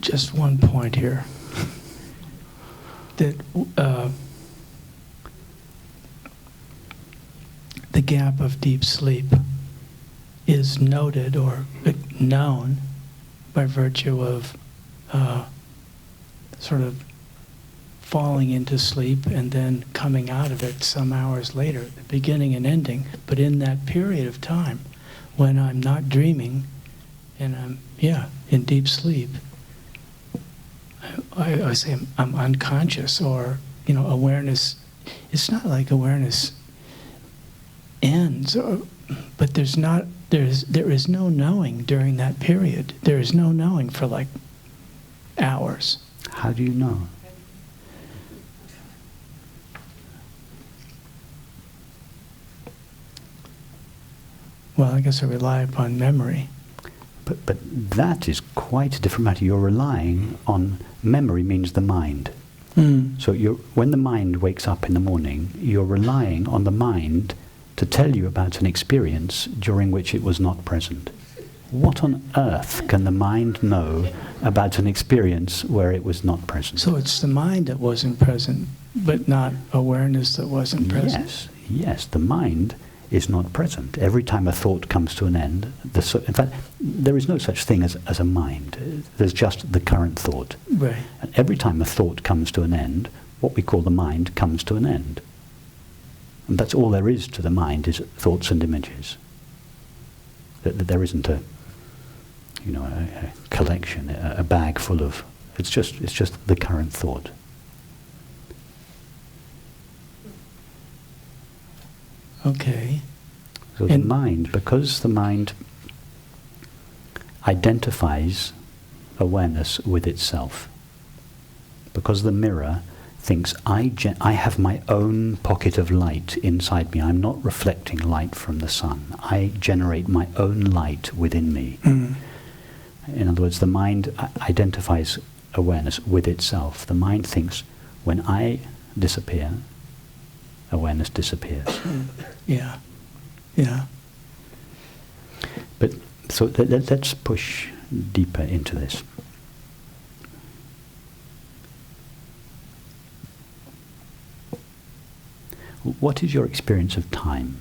just one point here. That the gap of deep sleep is noted or known by virtue of sort of falling into sleep and then coming out of it some hours later, the beginning and ending. But in that period of time when I'm not dreaming and I'm, in deep sleep, I say I'm unconscious, or, awareness. It's not like awareness ends, but there is no knowing during that period. There is no knowing for like hours. How do you know? Well, I guess I rely upon memory. But that is quite a different matter. You're relying on memory means the mind. So when the mind wakes up in the morning, you're relying on the mind to tell you about an experience during which it was not present. What on earth can the mind know about an experience where it was not present? So it's the mind that wasn't present, but not awareness that wasn't present. Yes, the mind is not present. Every time a thought comes to an end, in fact, there is no such thing as a mind. There's just the current thought. Right. And every time a thought comes to an end, what we call the mind comes to an end. And that's all there is to the mind, is thoughts and images. There isn't a collection, a bag full of. It's just the current thought. Okay. So the mind, because the mind identifies awareness with itself, because the mirror thinks, I have my own pocket of light inside me. I'm not reflecting light from the sun. I generate my own light within me. In other words, the mind identifies awareness with itself. The mind thinks, when I disappear, awareness disappears. Yeah. But so let's push deeper into this. What is your experience of time?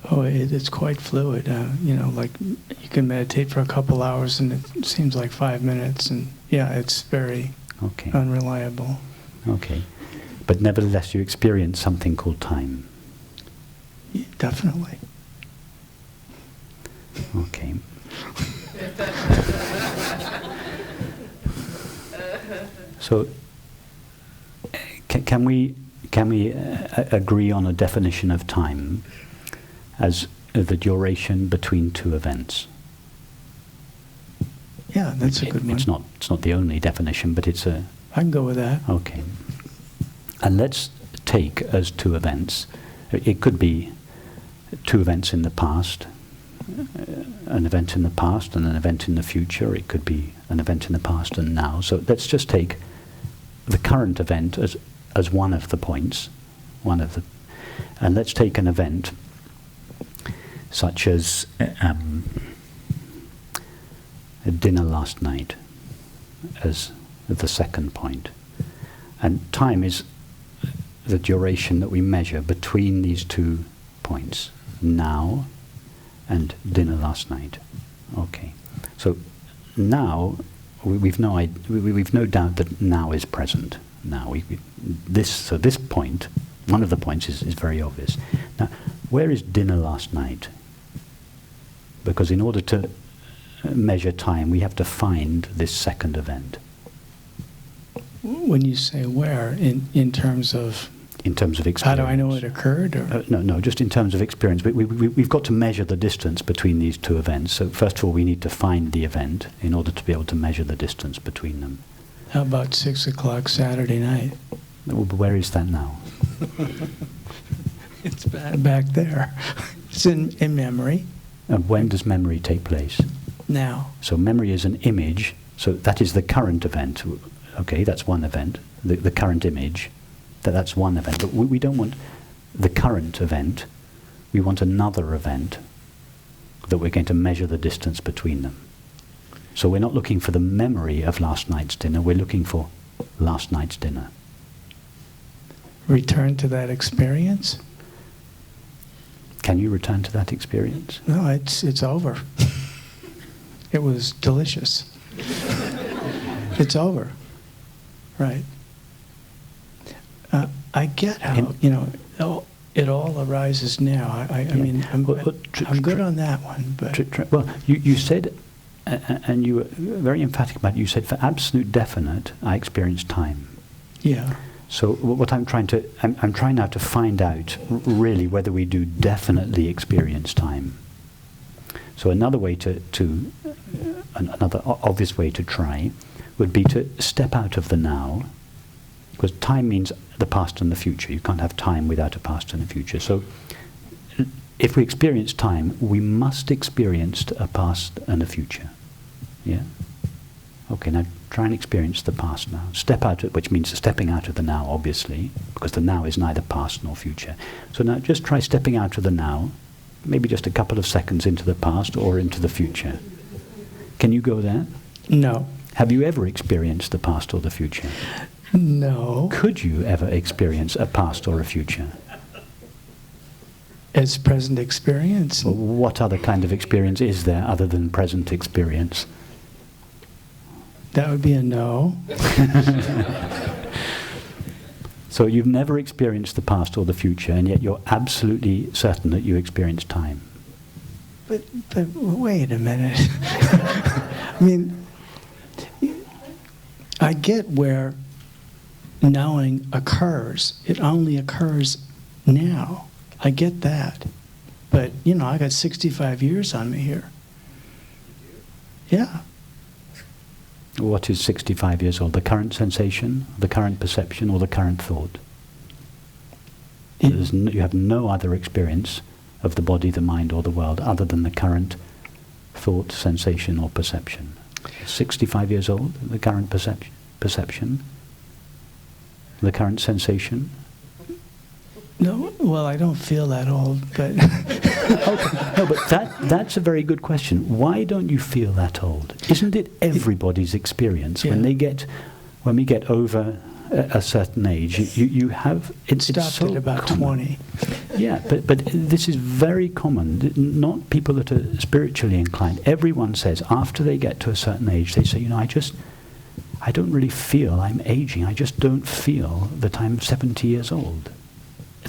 Oh, it's quite fluid. Like you can meditate for a couple hours and it seems like 5 minutes, and it's very unreliable. Okay. But nevertheless, you experience something called time. Yeah, definitely. Okay. So, can we agree on a definition of time as the duration between two events? Yeah, that's a good one. It's not the only definition, but it's a. I can go with that. Okay. And let's take as two events. It could be two events in the past, an event in the past and an event in the future. It could be an event in the past and now. So let's just take the current event as one of the points, and let's take an event such as a dinner last night as the second point. And time is the duration that we measure between these 2 points, now and dinner last night. Okay. So now we've no doubt that now is present. Now this point, one of the points is very obvious. Now, where is dinner last night? Because in order to measure time, we have to find this second event. When you say where, in terms of... In terms of experience. How do I know it occurred? Or? No, just in terms of experience. We've got to measure the distance between these two events. So first of all, we need to find the event in order to be able to measure the distance between them. How about 6 o'clock Saturday night? Where is that now? It's back there. It's in memory. And when does memory take place? Now. So memory is an image. So that is the current event. Okay, that's one event. The current image. That's one event. But we don't want the current event. We want another event that we're going to measure the distance between them. So we're not looking for the memory of last night's dinner, we're looking for last night's dinner. Return to that experience? Can you return to that experience? No, it's over. It was delicious. It's over. Right. I get how, it all arises now. I mean, I'm good on that one, but... Well, you said, and you were very emphatic about it, you said, for absolute definite, I experience time. Yeah. So what I'm trying now to find out, really, whether we do definitely experience time. So another way another obvious way to try would be to step out of the now, because time means the past and the future. You can't have time without a past and a future. So if we experience time, we must experience a past and a future. Yeah? Okay, now try and experience the past now. Step out, which means stepping out of the now, obviously, because the now is neither past nor future. So now just try stepping out of the now, maybe just a couple of seconds into the past or into the future. Can you go there? No. Have you ever experienced the past or the future? No. Could you ever experience a past or a future? As present experience? Well, what other kind of experience is there other than present experience? That would be a no. So you've never experienced the past or the future, and yet you're absolutely certain that you experience time. But wait a minute. I mean, I get where knowing occurs. It only occurs now. I get that. But, I got 65 years on me here. Yeah. What is 65 years old? The current sensation, the current perception, or the current thought? You have no other experience of the body, the mind, or the world other than the current thought, sensation, or perception. 65 years old, the current perception, the current sensation. No, well, I don't feel that old, but... Okay. No, but that's a very good question. Why don't you feel that old? Isn't it everybody's experience? Yeah. When we get over a certain age, you have... It stopped at about common. 20. Yeah, but this is very common. Not people that are spiritually inclined. Everyone says after they get to a certain age, they say, I don't really feel I'm aging. I just don't feel that I'm 70 years old.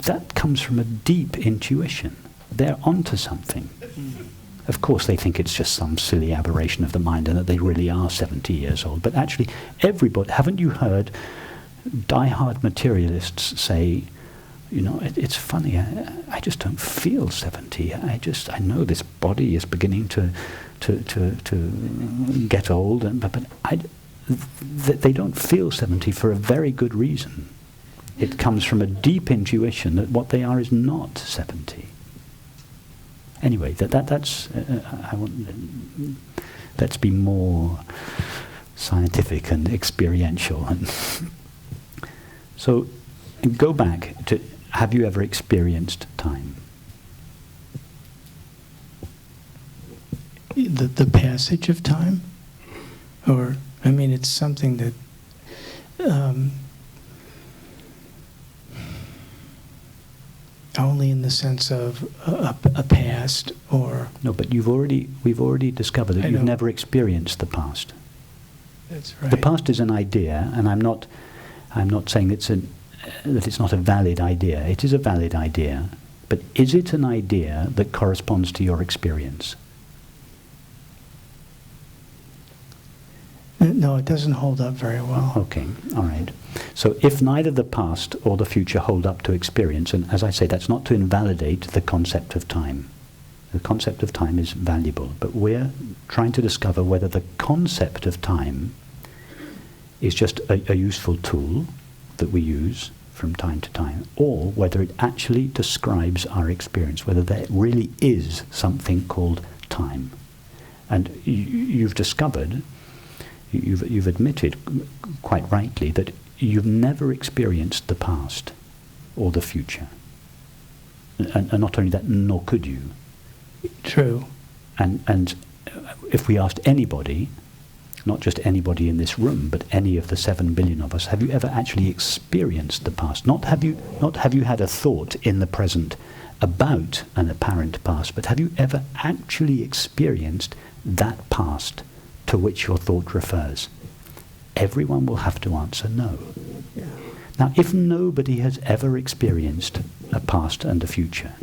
That comes from a deep intuition. They're onto something. Of course, they think it's just some silly aberration of the mind and that they really are 70 years old. But actually, everybody... Haven't you heard die-hard materialists say, it's funny, I just don't feel 70. I know this body is beginning to get old, but they don't feel 70 for a very good reason. It comes from a deep intuition that what they are is not 70. Anyway, that's let's be more scientific and experiential. And so, go back to, have you ever experienced time? The passage of time? Or, it's something that... only in the sense of a past, or... No, but we've already discovered that you've never experienced the past. That's right. The past is an idea, and I'm not saying that it's not a valid idea. It is a valid idea, but is it an idea that corresponds to your experience? No, it doesn't hold up very well. Okay, all right. So if neither the past or the future hold up to experience, and as I say, that's not to invalidate the concept of time. The concept of time is valuable, but we're trying to discover whether the concept of time is just a useful tool that we use from time to time, or whether it actually describes our experience, whether there really is something called time. And you've discovered... You've admitted, quite rightly, that you've never experienced the past or the future. And not only that, nor could you. True. And if we asked anybody, not just anybody in this room, but any of the 7 billion of us, have you ever actually experienced the past? Not have you had a thought in the present about an apparent past, but have you ever actually experienced that past to which your thought refers? Everyone will have to answer no. Yeah. Now, if nobody has ever experienced a past and a future,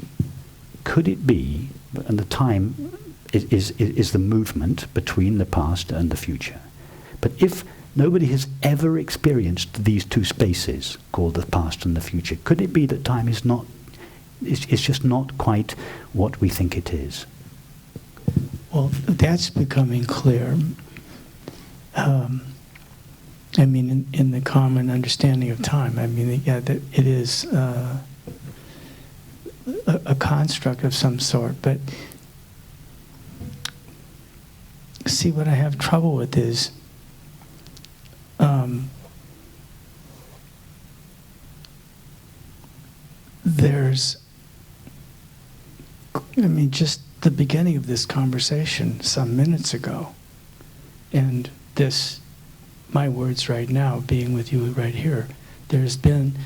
could it be, and the time is the movement between the past and the future, but if nobody has ever experienced these two spaces called the past and the future, could it be that time is just not quite what we think it is? Well, that's becoming clear. I mean, in the common understanding of time, I mean, yeah, that it is a construct of some sort. But see, what I have trouble with is there's, I mean, just the beginning of this conversation some minutes ago, and this, my words right now, being with you right here, there's been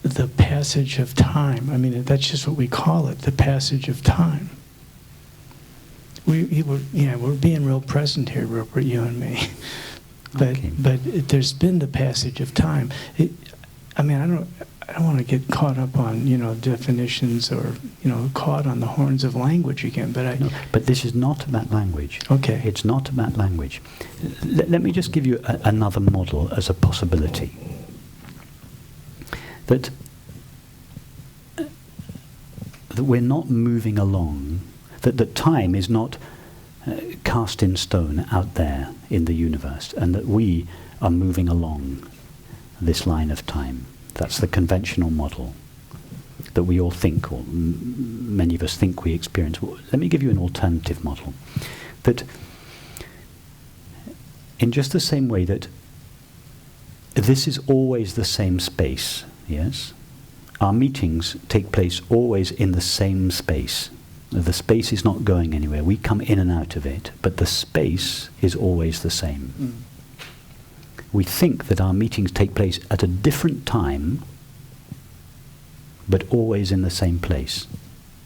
the passage of time. I mean, that's just what we call it, the passage of time. We're being real present here, Rupert, you and me. But there's been the passage of time. I mean, I don't want to get caught up on definitions or caught on the horns of language again. But but this is not about language. Okay. It's not about language. Let me just give you another model as a possibility. That we're not moving along. That time is not cast in stone out there in the universe, and that we are moving along this line of time. That's the conventional model that we all think, or many of us think we experience. Well, let me give you an alternative model. That in just the same way that this is always the same space, yes? Our meetings take place always in the same space. The space is not going anywhere. We come in and out of it, but the space is always the same. Mm. We think that our meetings take place at a different time, but always in the same place.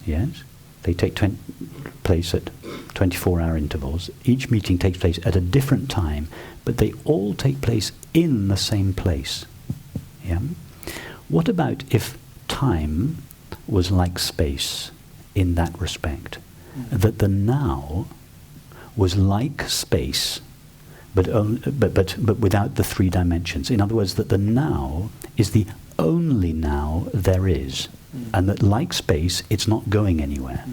Yes? They take place at 24-hour intervals. Each meeting takes place at a different time, but they all take place in the same place. Yeah? What about if time was like space in that respect? Mm-hmm. That the now was like space, but without the 3 dimensions. In other words, that the now is the only now there is, and that like space, it's not going anywhere.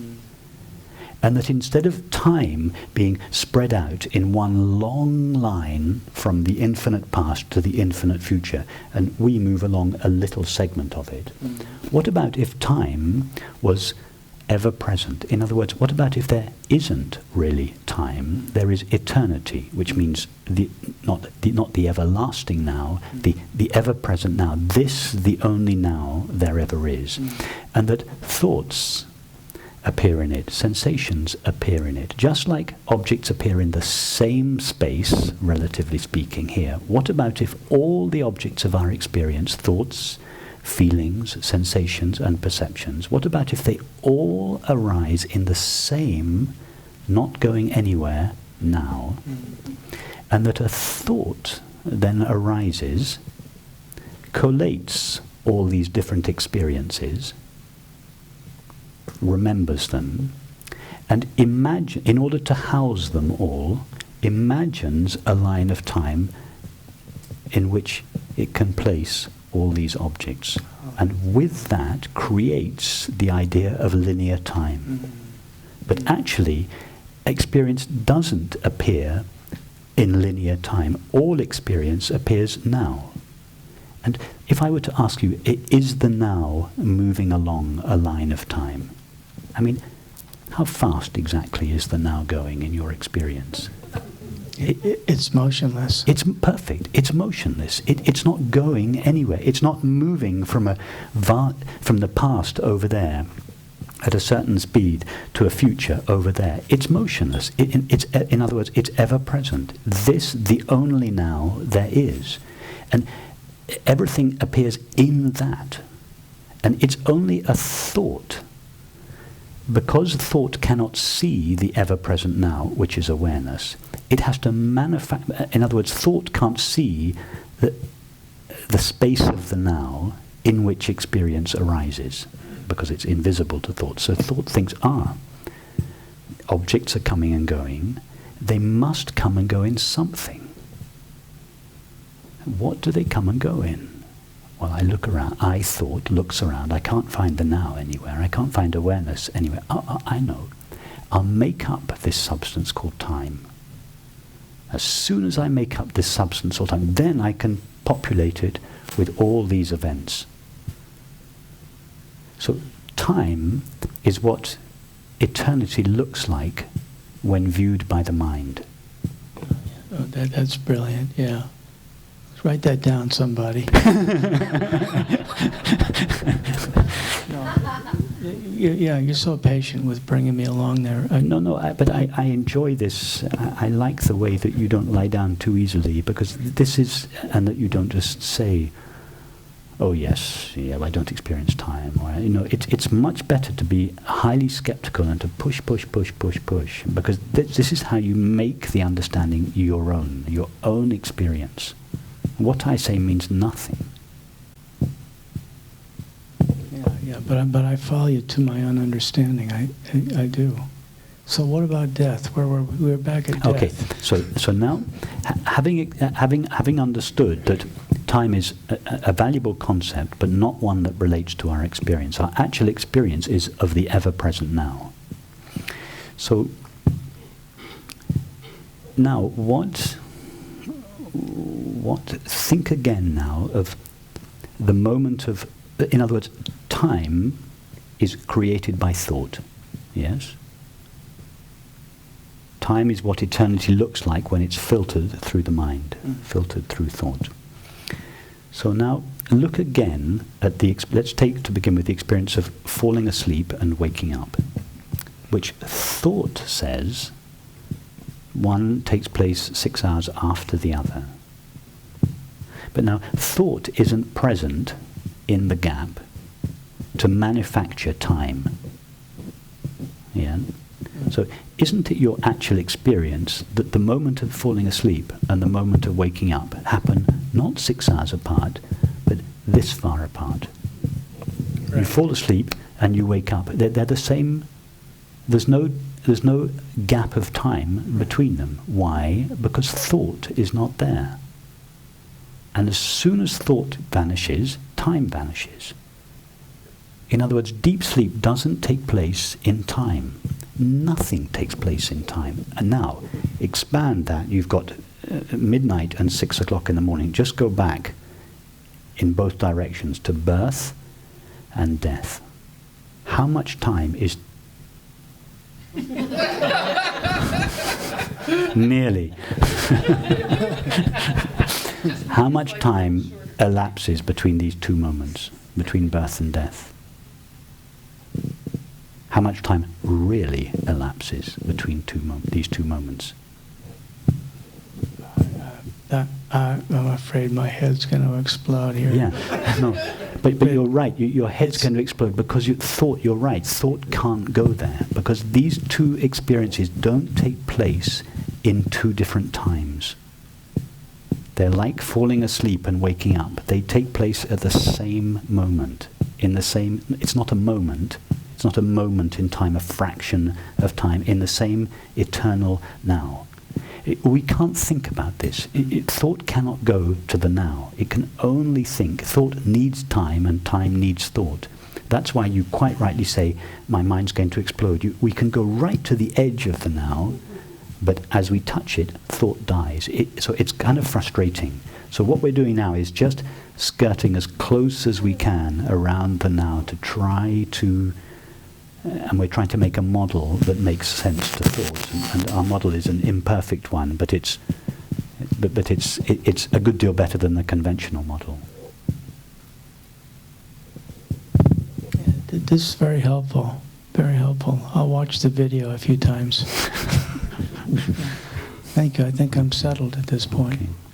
And that instead of time being spread out in one long line from the infinite past to the infinite future, and we move along a little segment of it, what about if time was ever present? In other words, what about if there isn't really time? There is eternity, which means not the everlasting now, the ever present now. This, the only now there ever is. And that thoughts appear in it, sensations appear in it, just like objects appear in the same space, relatively speaking here. What about if all the objects of our experience, thoughts, feelings, sensations, and perceptions, what about if they all arise in the same, not going anywhere, now? And that a thought then arises, collates all these different experiences, remembers them, and in order to house them all, imagines a line of time in which it can place all these objects, and with that creates the idea of linear time. But actually, experience doesn't appear in linear time. All experience appears now. And if I were to ask you, is the now moving along a line of time? I mean, how fast exactly is the now going in your experience? It's motionless. It's perfect. It's motionless. It's not going anywhere. It's not moving from the past over there at a certain speed to a future over there. It's motionless. In other words, it's ever present. This, the only now there is. And everything appears in that. And it's only a thought. Because thought cannot see the ever-present now, which is awareness, it has to manufacture. In other words, thought can't see the space of the now in which experience arises, because it's invisible to thought. So thought thinks, objects are coming and going. They must come and go in something. What do they come and go in? Well, I look around. Thought looks around. I can't find the now anywhere. I can't find awareness anywhere. I know. I'll make up this substance called time. As soon as I make up this substance called time, then I can populate it with all these events. So time is what eternity looks like when viewed by the mind. Oh, that's brilliant, yeah. Write that down, somebody. You're so patient with bringing me along there. But I enjoy this. I like the way that you don't lie down too easily, because this is, and that you don't just say, oh yes, yeah, I don't experience time. Or, it's much better to be highly skeptical and to push, because this is how you make the understanding your own experience. What I say means nothing. Yeah, but I follow you to my own understanding. I do. So what about death? We're back at death. Okay, so now, having understood that time is a valuable concept, but not one that relates to our experience. Our actual experience is of the ever-present now. So now, think again now of the moment of, in other words, time is created by thought, yes? Time is what eternity looks like when it's filtered through the mind, filtered through thought. So now, look again at let's take to begin with the experience of falling asleep and waking up, which thought says one takes place 6 hours after the other. But now, thought isn't present in the gap to manufacture time. Yeah? So, isn't it your actual experience that the moment of falling asleep and the moment of waking up happen not 6 hours apart, but this far apart? Right. You fall asleep and you wake up. They're the same. There's no gap of time between them. Why? Because thought is not there. And as soon as thought vanishes, time vanishes. In other words, deep sleep doesn't take place in time. Nothing takes place in time. And now, expand that. You've got midnight and 6 o'clock in the morning. Just go back in both directions to birth and death. How much time is... Nearly. How much time elapses between these two moments, between birth and death? How much time really elapses between these two moments? I'm afraid my head's going to explode here. Yeah, no, but you're right. Your head's going to explode because you're right. Thought can't go there because these two experiences don't take place in two different times. They're like falling asleep and waking up. They take place at the same moment. It's not a moment. It's not a moment in time, a fraction of time, in the same eternal now. We can't think about this. Thought cannot go to the now. It can only think. Thought needs time and time needs thought. That's why you quite rightly say, my mind's going to explode. We can go right to the edge of the now, but as we touch it, thought dies. So it's kind of frustrating. So what we're doing now is just skirting as close as we can around the now to try to... and we're trying to make a model that makes sense to thought. And our model is an imperfect one, but it's a good deal better than the conventional model. This is very helpful Very helpful. I'll watch the video a few times. Thank you. I think I'm settled at this point. Okay.